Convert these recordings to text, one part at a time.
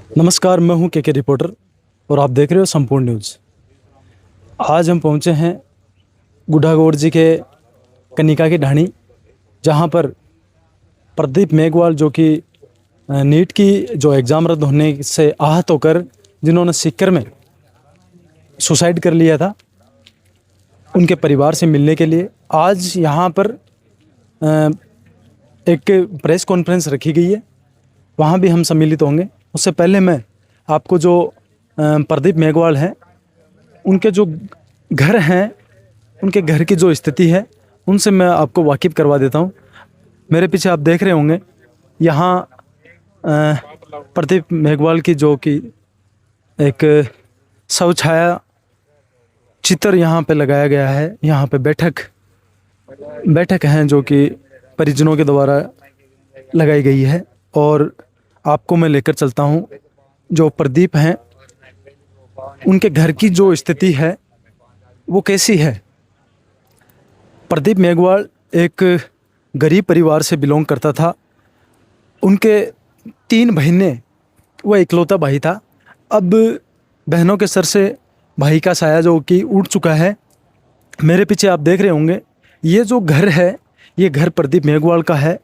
नमस्कार, मैं हूं के रिपोर्टर और आप देख रहे हो संपूर्ण न्यूज़। आज हम पहुंचे हैं गुढ़ागौड़ जी के कनिका की ढाणी, जहां पर प्रदीप मेघवाल जो कि नीट की जो एग्ज़ाम रद्द होने से आहत होकर जिन्होंने सीकर में सुसाइड कर लिया था, उनके परिवार से मिलने के लिए आज यहां पर एक प्रेस कॉन्फ्रेंस रखी गई है। वहां भी हम सम्मिलित होंगे। उससे पहले मैं आपको जो प्रदीप मेघवाल हैं, उनके जो घर हैं, उनके घर की जो स्थिति है, उनसे मैं आपको वाकिफ़ करवा देता हूं। मेरे पीछे आप देख रहे होंगे, यहाँ प्रदीप मेघवाल की जो कि एक शव छाया चित्र यहाँ पे लगाया गया है। यहाँ पे बैठक हैं जो कि परिजनों के द्वारा लगाई गई है। और आपको मैं लेकर चलता हूँ जो प्रदीप हैं, उनके घर की जो स्थिति है वो कैसी है। प्रदीप मेघवाल एक गरीब परिवार से बिलोंग करता था। उनके 3 बहनें, वह इकलौता भाई था। अब बहनों के सर से भाई का साया जो कि उठ चुका है। मेरे पीछे आप देख रहे होंगे, ये जो घर है, ये घर प्रदीप मेघवाल का है।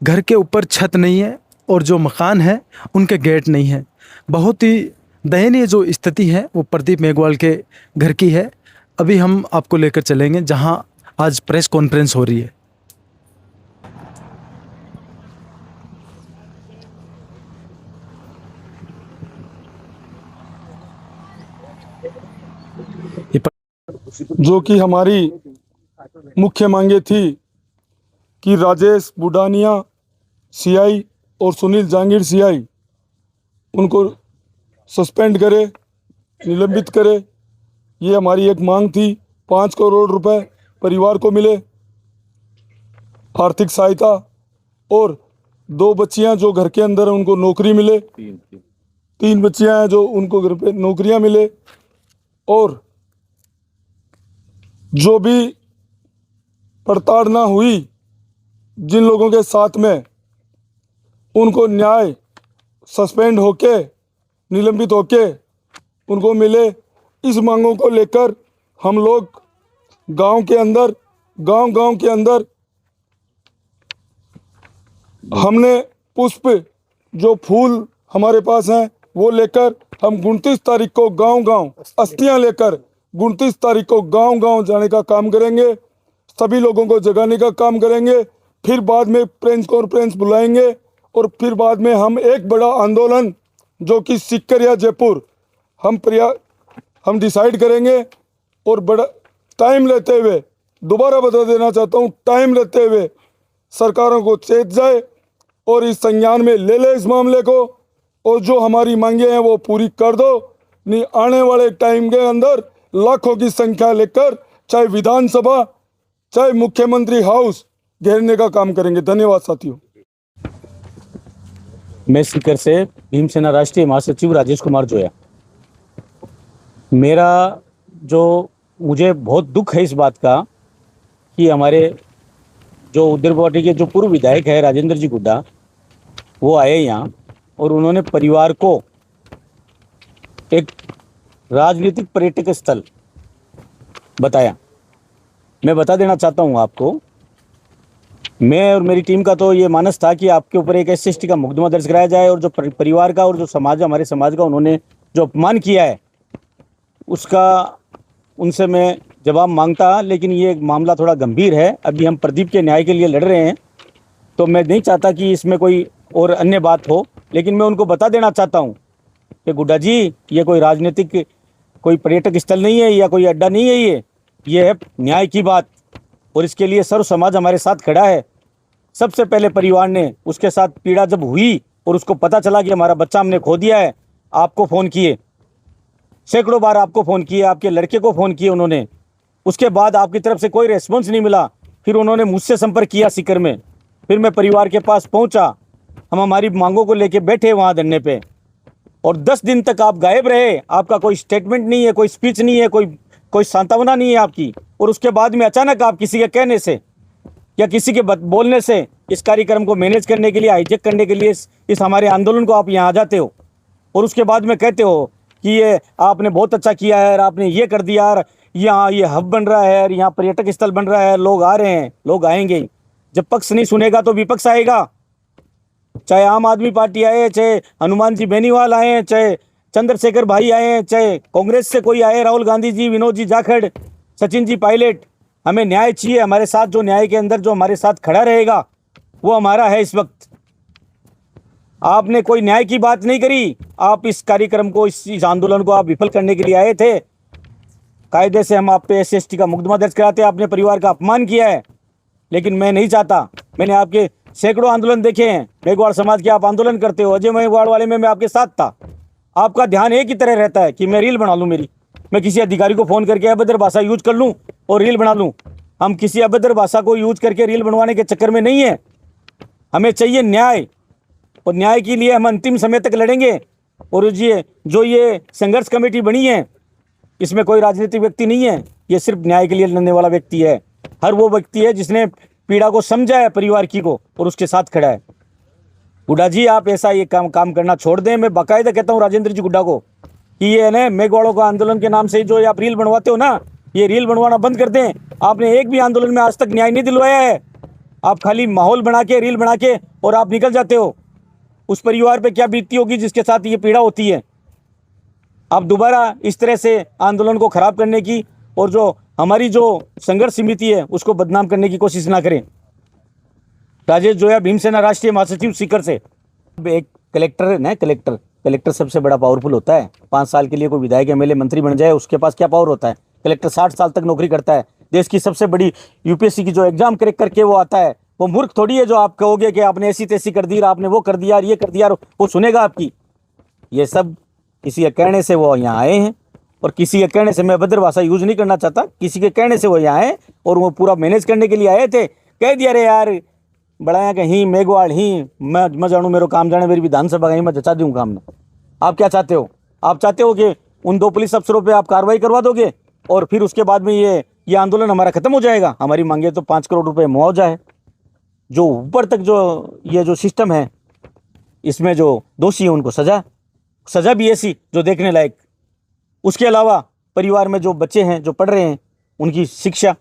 घर के ऊपर छत नहीं है और जो मकान है उनके गेट नहीं है। बहुत ही दयनीय जो स्थिति है वो प्रदीप मेघवाल के घर की है। अभी हम आपको लेकर चलेंगे जहां आज प्रेस कॉन्फ्रेंस हो रही है। जो कि हमारी मुख्य मांगे थी कि राजेश बुडानिया सीआई और सुनील जहांगीर सीआई उनको सस्पेंड करे, निलंबित करे। ये हमारी एक मांग थी। 5 करोड़ रुपए परिवार को मिले आर्थिक सहायता, और 2 बच्चियां जो घर के अंदर उनको नौकरी मिले। 3 बच्चियां हैं जो उनको घर पे नौकरियां मिले, और जो भी प्रताड़ना हुई जिन लोगों के साथ में, उनको न्याय सस्पेंड होके, निलंबित होके उनको मिले। इस मांगों को लेकर हम लोग गांव के अंदर हमने पुष्प, जो फूल हमारे पास हैं, वो लेकर हम 29 तारीख को गांव अस्थियां लेकर 29 तारीख को गांव जाने का काम करेंगे। सभी लोगों को जगाने का काम करेंगे। फिर बाद में प्रेस कॉन्फ्रेंस बुलाएंगे, और फिर बाद में हम एक बड़ा आंदोलन जो कि सीकर या जयपुर हम डिसाइड करेंगे। और बड़ा टाइम लेते हुए, दोबारा बता देना चाहता हूँ, टाइम लेते हुए सरकारों को चेत जाए और इस संज्ञान में ले ले इस मामले को, और जो हमारी मांगे हैं वो पूरी कर दो। नहीं, आने वाले टाइम के अंदर लाखों की संख्या लेकर चाहे विधानसभा चाहे मुख्यमंत्री हाउस घेरने का काम करेंगे। धन्यवाद साथियों। मैं सीकर से भीमसेना राष्ट्रीय महासचिव राजेश कुमार जोया। मुझे बहुत दुख है इस बात का कि हमारे जो उधर पार्टी के जो पूर्व विधायक है राजेंद्र जी गुड्डा, वो आए यहाँ और उन्होंने परिवार को एक राजनीतिक पर्यटक स्थल बताया। मैं बता देना चाहता हूँ आपको, मैं और मेरी टीम का तो ये मानस था कि आपके ऊपर एक SC/ST का मुकदमा दर्ज कराया जाए, और जो परिवार का और जो समाज, हमारे समाज का उन्होंने जो अपमान किया है उसका उनसे मैं जवाब मांगता। लेकिन ये मामला थोड़ा गंभीर है। अभी हम प्रदीप के न्याय के लिए लड़ रहे हैं, तो मैं नहीं चाहता कि इसमें कोई और अन्य बात हो। लेकिन मैं उनको बता देना चाहता हूँ कि गुड्डा जी, ये कोई राजनीतिक कोई पर्यटक स्थल नहीं है या कोई अड्डा नहीं है। ये है न्याय की बात, और इसके लिए सर्व समाज हमारे साथ खड़ा है। सबसे पहले परिवार ने उसके साथ पीड़ा जब हुई और उसको पता चला कि हमारा बच्चा हमने खो दिया है, आपको फ़ोन किए, सैकड़ों बार आपको फ़ोन किए, आपके लड़के को फ़ोन किए उन्होंने। उसके बाद आपकी तरफ से कोई रेस्पॉन्स नहीं मिला। फिर उन्होंने मुझसे संपर्क किया सीकर में। फिर मैं परिवार के पास पहुंचा, हम हमारी मांगों को लेके बैठे वहाँ धरने पे, और 10 दिन तक आप गायब रहे। आपका कोई स्टेटमेंट नहीं है, कोई स्पीच नहीं है, कोई सांत्वना नहीं है आपकी। और उसके बाद में अचानक आप किसी के कहने से या किसी के बोलने से इस कार्यक्रम को मैनेज करने के लिए, हाईजेक करने के लिए, इस हमारे आंदोलन को आप यहाँ आ जाते हो। और उसके बाद में कहते हो कि ये आपने बहुत अच्छा किया है, और आपने ये कर दिया, और यहाँ ये हब बन रहा है, और यहाँ पर्यटक स्थल बन रहा है, लोग आ रहे हैं, लोग आएंगे। जब पक्ष नहीं सुनेगा तो विपक्ष आएगा, चाहे आम आदमी पार्टी आए, चाहे हनुमान जी बेनीवाल आए, चाहे चंद्रशेखर भाई आए, चाहे कांग्रेस से कोई आए, राहुल गांधी जी, विनोद जी जाखड़, सचिन जी पायलट। हमें न्याय चाहिए। हमारे साथ जो न्याय के अंदर जो हमारे साथ खड़ा रहेगा वो हमारा है। इस वक्त आपने कोई न्याय की बात नहीं करी। आप इस कार्यक्रम को, इस आंदोलन को आप विफल करने के लिए आए थे। कायदे से हम आप पे SC/ST का मुकदमा दर्ज कराते, आपने परिवार का अपमान किया है, लेकिन मैं नहीं चाहता। मैंने आपके सैकड़ों आंदोलन देखे हैं, मेघवाड़ समाज के आप आंदोलन करते हो। अजय मेघवाड़ वाले में मैं आपके साथ था। आपका ध्यान एक ही तरह रहता है कि मैं रील बना लूँ मेरी, मैं किसी अधिकारी को फ़ोन करके अभद्र भाषा यूज कर लूँ और रील बना लूँ। हम किसी अभद्र भाषा को यूज करके रील बनवाने के चक्कर में नहीं है। हमें चाहिए न्याय, और न्याय के लिए हम अंतिम समय तक लड़ेंगे। और ये संघर्ष कमेटी बनी है, इसमें कोई राजनीतिक व्यक्ति नहीं है, ये सिर्फ न्याय के लिए लड़ने वाला व्यक्ति है। हर वो व्यक्ति है जिसने पीड़ा को समझा है परिवार की को, और उसके साथ खड़ा है। गुड्डा जी, आप ऐसा ये काम करना छोड़ दें। मैं बाकायदा कहता हूँ राजेंद्र जी गुड्डा को कि ये ना मेघवाड़ों का आंदोलन के नाम से जो आप रील बनवाते हो ना, ये रील बनवाना बंद कर दें। आपने एक भी आंदोलन में आज तक न्याय नहीं दिलवाया है। आप खाली माहौल बना के, रील बना के और आप निकल जाते हो। उस परिवार पे क्या बीतती होगी जिसके साथ ये पीड़ा होती है। आप दोबारा इस तरह से आंदोलन को खराब करने की और जो हमारी जो संघर्ष समिति है उसको बदनाम करने की कोशिश ना करें। राजेश जोया, भीमसेना राष्ट्रीय महासचिव, सीकर से। एक कलेक्टर है ना, कलेक्टर सबसे बड़ा पावरफुल होता है। 5 साल के लिए कोई विधायक MLA मंत्री बन जाए, उसके पास क्या पावर होता है। कलेक्टर 60 साल तक नौकरी करता है। देश की सबसे बड़ी UPSC की जो एग्जाम क्रैक करके वो आता है। वो मूर्ख थोड़ी है जो आप कहोगे कि आपने ऐसी तैसी कर दी, आपने वो कर दिया, ये कर दिया, वो सुनेगा आपकी। ये सब किसी के कहने से वो यहाँ आए हैं, और किसी के कहने से, मैं अभद्र भाषा यूज नहीं करना चाहता, किसी के कहने से वो यहाँ आए और वो पूरा मैनेज करने के लिए आए थे। कह दिया रे यार बड़ाया कहीं मेघवाड़ ही मैं जानू, मेरो काम जाने, मेरी विधानसभा कहीं मैं जचा दूँ काम में। आप क्या चाहते हो? आप चाहते हो कि उन 2 पुलिस अफसरों पे आप कार्रवाई करवा दोगे और फिर उसके बाद में ये आंदोलन हमारा खत्म हो जाएगा? हमारी मांगे तो 5 करोड़ रुपए मुआवजा है। जो ऊपर तक जो सिस्टम है, इसमें जो दोषी है उनको सजा भी ऐसी जो देखने लायक। उसके अलावा परिवार में जो बच्चे हैं जो पढ़ रहे हैं, उनकी शिक्षा,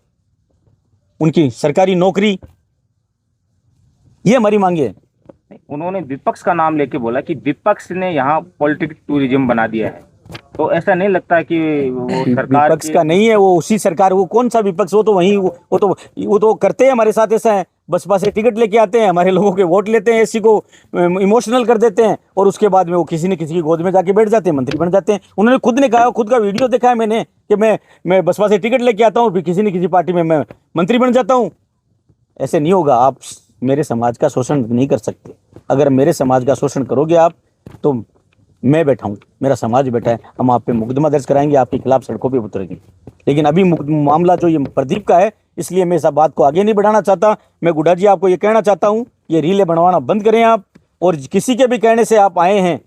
उनकी सरकारी नौकरी, ये हमारी मांगे है। उन्होंने विपक्ष का नाम लेके बोला कि विपक्ष ने यहाँ पॉलिटिक्स टूरिज्म बना दिया है। तो ऐसा नहीं लगता कि वो सरकार विपक्ष का नहीं है, वो उसी सरकार, वो कौन सा विपक्ष? वो तो वही वो तो करते हैं हमारे साथ। ऐसा है, बसपा से टिकट लेके आते हैं, हमारे लोगों के वोट लेते हैं, ऐसी को इमोशनल कर देते हैं, और उसके बाद में वो किसी न किसी की गोद में जाके बैठ जाते हैं, मंत्री बन जाते हैं। उन्होंने खुद ने कहा, खुद का वीडियो देखा है मैंने, कि मैं बसपा से टिकट लेके आता हूँ, फिर किसी न किसी पार्टी में मैं मंत्री बन जाता हूँ। ऐसे नहीं होगा। आप मेरे समाज का शोषण नहीं कर सकते। अगर मेरे समाज का शोषण करोगे आप, तो मैं बैठा हूँ, मेरा समाज बैठा है, हम आप पे मुकदमा दर्ज कराएंगे, आपके खिलाफ सड़कों पे उतरेंगे। लेकिन अभी मामला जो ये प्रदीप का है, इसलिए मैं इस बात को आगे नहीं बढ़ाना चाहता। मैं गुड्डा जी आपको ये कहना चाहता हूँ, ये रीलें बनवाना बंद करें आप। और किसी के भी कहने से आप आए हैं,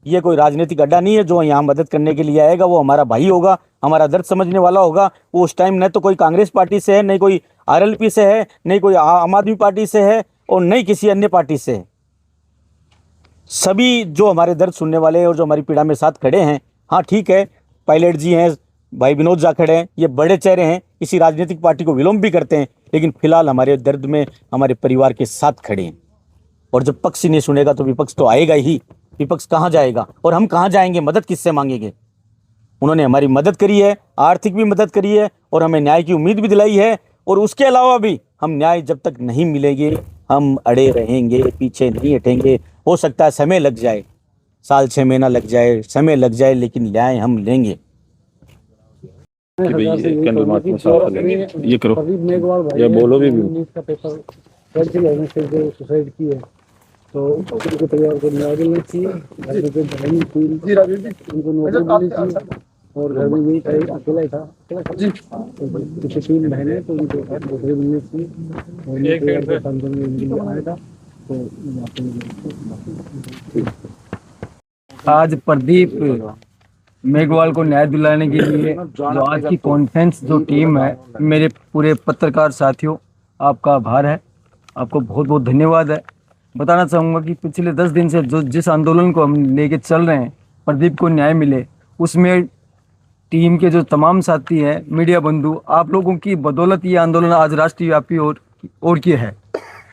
ये कोई राजनीतिक अड्डा नहीं है। जो यहाँ मदद करने के लिए आएगा वो हमारा भाई होगा, हमारा दर्द समझने वाला होगा। वो उस टाइम न तो कोई कांग्रेस पार्टी से है, नहीं कोई RLP से है, नहीं कोई आम आदमी पार्टी से है, और नहीं किसी अन्य पार्टी से है। सभी जो हमारे दर्द सुनने वाले हैं और जो हमारी पीड़ा में साथ खड़े हैं। हाँ ठीक है, पायलट जी हैं, भाई विनोद जाखड़ हैं, ये बड़े चेहरे हैं, किसी राजनीतिक पार्टी को विलोम भी करते हैं, लेकिन फिलहाल हमारे दर्द में हमारे परिवार के साथ खड़े हैं। और जब पक्ष ही नहीं सुनेगा तो विपक्ष तो आएगा ही। विपक्ष कहाँ जाएगा और हम कहाँ जाएंगे? मदद किससे मांगेंगे? उन्होंने हमारी मदद करी है, आर्थिक भी मदद करी है, और हमें न्याय की उम्मीद भी दिलाई है। और उसके अलावा भी हम न्याय जब तक नहीं मिलेंगे, हम अड़े रहेंगे, पीछे नहीं हटेंगे। हो सकता है समय लग जाए, 1 साल 6 महीना लग जाए, समय लग जाए, लेकिन न्याय हम लेंगे। ये करो या बोलो भी सुसाइड की है, तो उनके परिवार को न्याय मिलना चाहिए। घर में कोई बहन थी, उनको नौकरी मिलनी चाहिए, और घर में यही था, अकेला ही था। पीछे 3 बहनें, तो उनको नौकरी मिलनी चाहिए। और उनके आया था, तो आज प्रदीप मेघवाल को न्याय दिलाने के लिए जो आज की कॉन्फ्रेंस जो टीम है, मेरे पूरे पत्रकार साथियों, आपका आभार है, आपको बहुत बहुत धन्यवाद है। बताना चाहूँगा कि पिछले 10 दिन से जिस आंदोलन को हम लेके चल रहे हैं, प्रदीप को न्याय मिले, उसमें टीम के जो तमाम साथी हैं, मीडिया बंधु, आप लोगों की बदौलत ये आंदोलन आज राष्ट्रीय व्यापी और की है।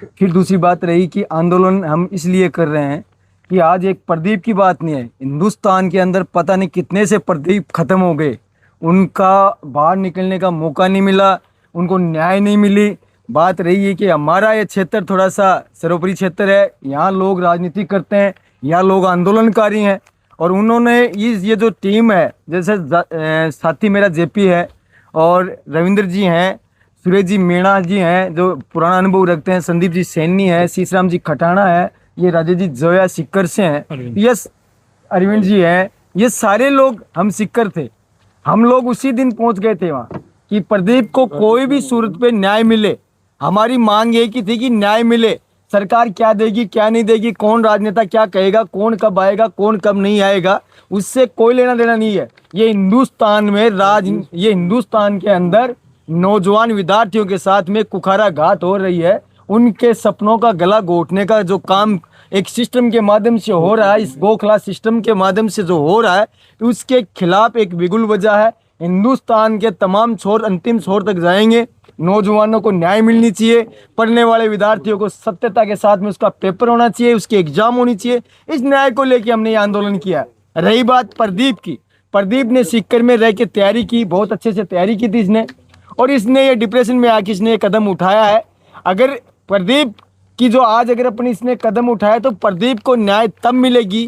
फिर दूसरी बात रही कि आंदोलन हम इसलिए कर रहे हैं कि आज एक प्रदीप की बात नहीं है, हिंदुस्तान के अंदर पता नहीं कितने से प्रदीप खत्म हो गए, उनका बाहर निकलने का मौका नहीं मिला, उनको न्याय नहीं मिली। बात रही है कि हमारा ये क्षेत्र थोड़ा सा सर्वोपरि क्षेत्र है, यहाँ लोग राजनीति करते हैं, यहाँ लोग आंदोलनकारी हैं, और उन्होंने ये जो टीम है, जैसे साथी मेरा जेपी है और रविंद्र जी हैं, सुरेश जी मीणा जी हैं जो पुराना अनुभव रखते हैं, संदीप जी सैनी है, शीशराम जी खटाना है, ये राजेश जी जोया सिक्कर से हैं, यस अरविंद जी हैं, ये सारे लोग हम सिक्कर थे। हम लोग उसी दिन पहुंच गए थे वहाँ कि प्रदीप को कोई भी सूरत पे न्याय मिले। हमारी मांग एक ही थी कि न्याय मिले। सरकार क्या देगी क्या नहीं देगी, कौन राजनेता क्या कहेगा, कौन कब आएगा कौन कब नहीं आएगा, उससे कोई लेना देना नहीं है। ये हिंदुस्तान में ये हिंदुस्तान के अंदर नौजवान विद्यार्थियों के साथ में कुखाराघात हो रही है, उनके सपनों का गला घोटने का जो काम एक सिस्टम के माध्यम से हो रहा है, इस गोखला सिस्टम के माध्यम से जो हो रहा है, उसके खिलाफ एक बिगुल वजह है। हिंदुस्तान के तमाम छोर अंतिम छोर तक जाएंगे। नौजवानों को न्याय मिलनी चाहिए, पढ़ने वाले विद्यार्थियों को सत्यता के साथ में उसका पेपर होना चाहिए, उसकी एग्जाम होनी चाहिए। इस न्याय को लेकर हमने ये आंदोलन किया। रही बात प्रदीप की, प्रदीप ने सीकर में रह के तैयारी की, बहुत अच्छे से तैयारी की थी इसने, और इसने ये डिप्रेशन में आके इसने ये कदम उठाया है। अगर प्रदीप की जो आज अगर अपनी इसने कदम उठाया तो प्रदीप को न्याय तब मिलेगी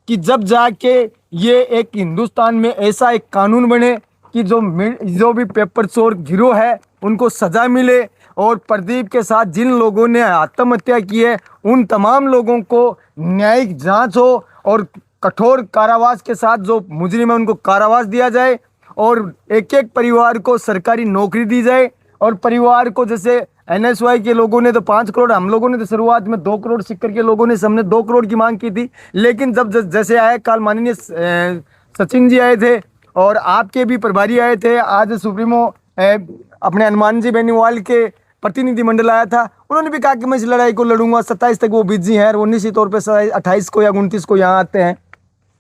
कि जब जाके ये एक हिंदुस्तान में ऐसा एक कानून बने कि जो भी पेपर चोर गिरोह है उनको सजा मिले, और प्रदीप के साथ जिन लोगों ने आत्महत्या की है उन तमाम लोगों को न्यायिक जांच हो, और कठोर कारावास के साथ जो मुजरिम है उनको कारावास दिया जाए, और एक एक परिवार को सरकारी नौकरी दी जाए। और परिवार को जैसे NSY के लोगों ने तो 5 करोड़, हम लोगों ने तो शुरुआत में 2 करोड़, सिक्कर के लोगों ने हमने 2 करोड़ की मांग की थी, लेकिन जब जैसे आए कल माननीय सचिन जी आए थे और आपके भी प्रभारी आए थे, आज सुप्रीमो अपने हनुमान जी बेनीवाल के प्रतिनिधिमंडल आया था, उन्होंने भी कहा कि मैं इस लड़ाई को लड़ूंगा। 27 तक वो बिजी हैं और 19 तौर पर 28 को या 29 को यहाँ आते हैं।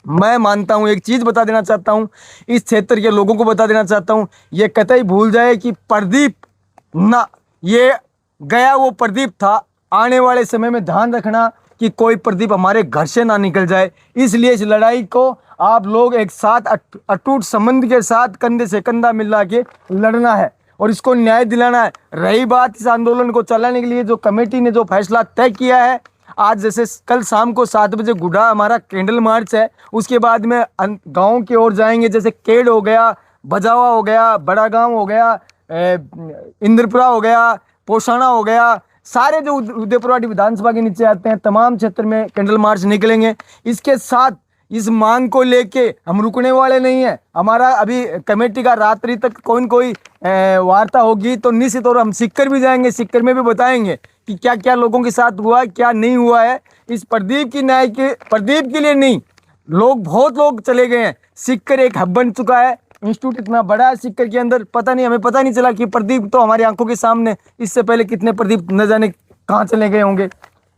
मैं मानता हूँ, एक चीज़ बता देना चाहता हूँ, इस क्षेत्र के लोगों को बता देना चाहता हूँ, ये कतई भूल जाए कि प्रदीप ना ये गया वो प्रदीप था। आने वाले समय में ध्यान रखना कि कोई प्रदीप हमारे घर से ना निकल जाए। इसलिए इस लड़ाई को आप लोग एक साथ अटूट संबंध के साथ कंधे से कंधा मिला के लड़ना है और इसको न्याय दिलाना है। रही बात इस आंदोलन को चलाने के लिए जो कमेटी ने जो फैसला तय किया है, आज जैसे कल शाम को 7 बजे गुडा हमारा कैंडल मार्च है, उसके बाद में गाँव की ओर जाएंगे, जैसे केड़ हो गया, बजावा हो गया, बड़ा गाँव हो गया, इंद्रपुरा हो गया, पोषाणा हो गया, सारे जो उदयपुरवाटी विधानसभा के नीचे आते हैं तमाम क्षेत्र में कैंडल मार्च निकलेंगे। इसके साथ इस मांग को लेके हम रुकने वाले नहीं है। हमारा अभी कमेटी का रात्रि तक कोई वार्ता होगी तो निश्चित तौर हम सिक्कर भी जाएंगे, सिक्कर में भी बताएंगे कि क्या क्या लोगों के साथ हुआ है, क्या नहीं हुआ है। इस प्रदीप की न्याय के प्रदीप के लिए नहीं, बहुत लोग चले गए हैं। सिक्कर एक हब बन चुका है, इंस्टीट्यूट इतना बड़ा है सिक्कर के अंदर, हमें पता नहीं चला कि प्रदीप तो हमारी आंखों के सामने, इससे पहले कितने प्रदीप न जाने कहाँ चले गए होंगे।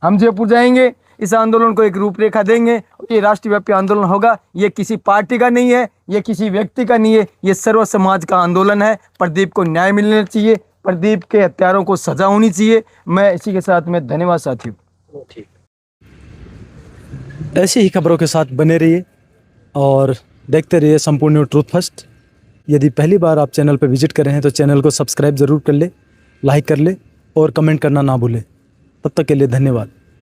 हम जयपुर जाएंगे, इस आंदोलन को एक रूपरेखा देंगे। ये राष्ट्रव्यापी आंदोलन होगा, ये किसी पार्टी का नहीं है, ये किसी व्यक्ति का नहीं है, ये सर्व समाज का आंदोलन है। प्रदीप को न्याय मिलना चाहिए, प्रदीप के हत्यारों को सजा होनी चाहिए। मैं इसी के साथ में धन्यवाद साथियों। ऐसी ही खबरों के साथ बने रहिए और देखते रहिए संपूर्ण न्यूज़ ट्रूथ फर्स्ट। यदि पहली बार आप चैनल पर विजिट कर रहे हैं तो चैनल को सब्सक्राइब ज़रूर कर ले, लाइक कर ले और कमेंट करना ना भूले। तब तक के लिए धन्यवाद।